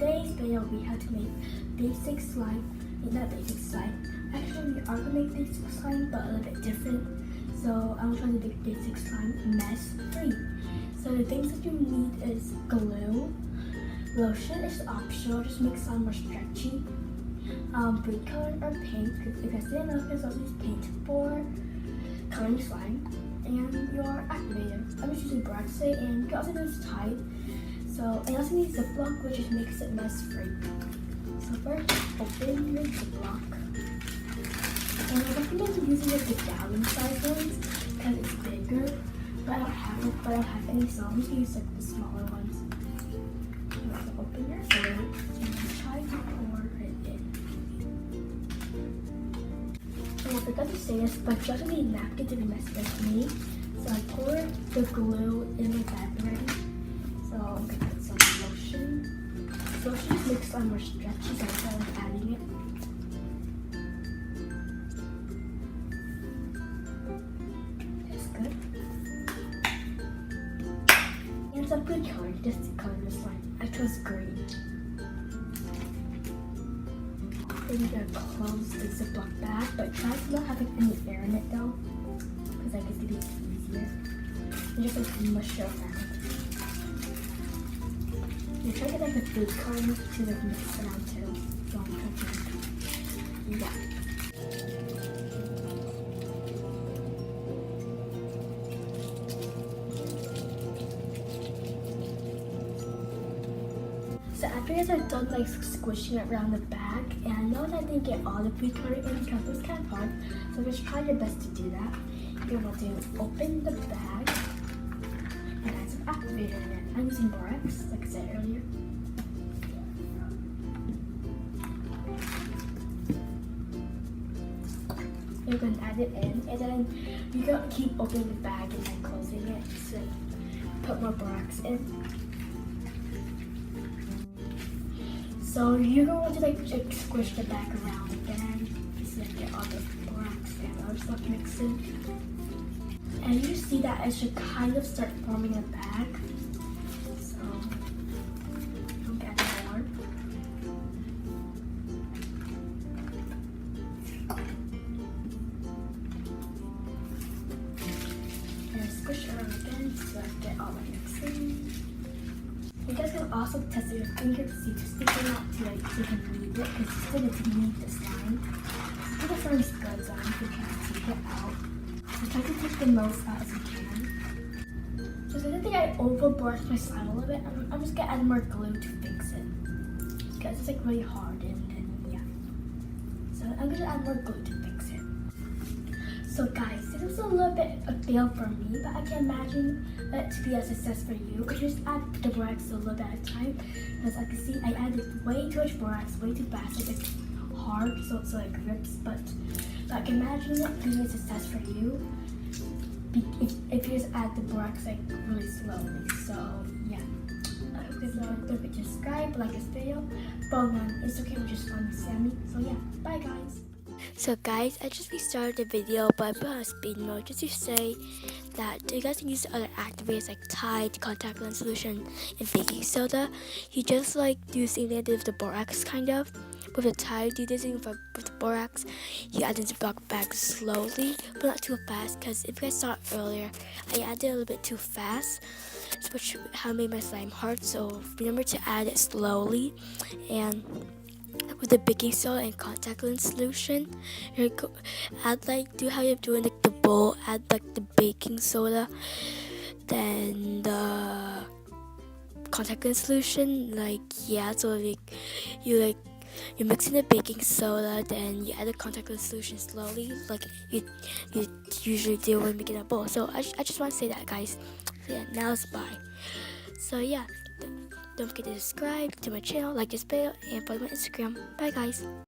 today's video we have to make basic slime. Not basic slime. Actually, we are gonna make basic slime, but a little bit different. So I'm trying to make basic slime mess free. So the things that you need is glue. Lotion is optional, just make slime more stretchy. Green color or paint, if you guys didn't know, you can also use paint for coloring slime. And your activator. I'm just using borax and you can also use Tide. So I also need ziplock, which just makes it mess free. So first, open your ziplock. And I recommend using the gallon size ones because it's bigger. But I don't have any, so I'm just gonna use like the smaller ones. So open your bowl and try to pour it in. And I forgot to say this, but you also need a napkin to be messy like me. So I poured the glue in my bag already. So I'm gonna put some lotion. Lotion just makes slime more stretchy, so I felt like adding it. That's good. And some green color just to color the slime. I chose green. Then you gotta close the ziplock bag, but try to not have any air in it though, because I guess it'd be easier. And just like mush it around. You try to get like the food coloring to like mix it around too. Don't touch it. Yeah. So after you guys are done like squishing it around the bag, and I know that I didn't get all the food coloring in because it was kind of hard, so just try your best to do that. You're able to open the bag and add some activator in it. I'm using borax, like I said earlier. You're going to add it in, and then you gotta keep opening the bag and then closing it to put more borax in. So you're going to want to like squish the bag around again, just like get all the borax and other stuff mixed in. And you see that it should kind of start forming a bag. So don't get more. And squish it around again so I get all the mixing. You guys can also test your finger to see if it's sticky or not to like so you can knead it, because it's still to knead the slime. So the slime is good, so you can take it out. So try to take the most out as you can. So since I think I overboard my slime a little bit, I'm just gonna add more glue to fix it. Because it's like really hard and then yeah. So I'm gonna add more glue to fix it. So guys, this was a little bit a fail for me, but I can imagine that to be a success for you. But just add the borax a little bit at a time. Because I can see I added way too much borax, way too fast. It's hard, so it's like rips, but I can imagine it being a success for you if you just add the borax like really slowly. So yeah, I hope you guys enjoyed. Don't forget to subscribe, like this video, follow me on Instagram, which is SlimmySammmy. So yeah, bye guys. So guys, I just restarted the video, but I put on speed mode just to say that you guys can use other activators like Tide, contact lens solution, and baking soda. You just like do the same thing I did with the borax kind of. With the Tide, you did the same with the borax. You add the block bag slowly, but not too fast, because if you guys saw it earlier, I added a little bit too fast, which how made my slime hard. So remember to add it slowly. And with the baking soda and contact lens solution, you're add like do how you're doing like the bowl, add like the baking soda, then the contact lens solution, like yeah, so like you're mixing the baking soda, then you add the contact lens solution slowly, like you usually do when making a bowl. So I just want to say that, guys. So yeah, now it's bye. So yeah, don't forget to subscribe to my channel, like this video, and follow my Instagram. Bye guys.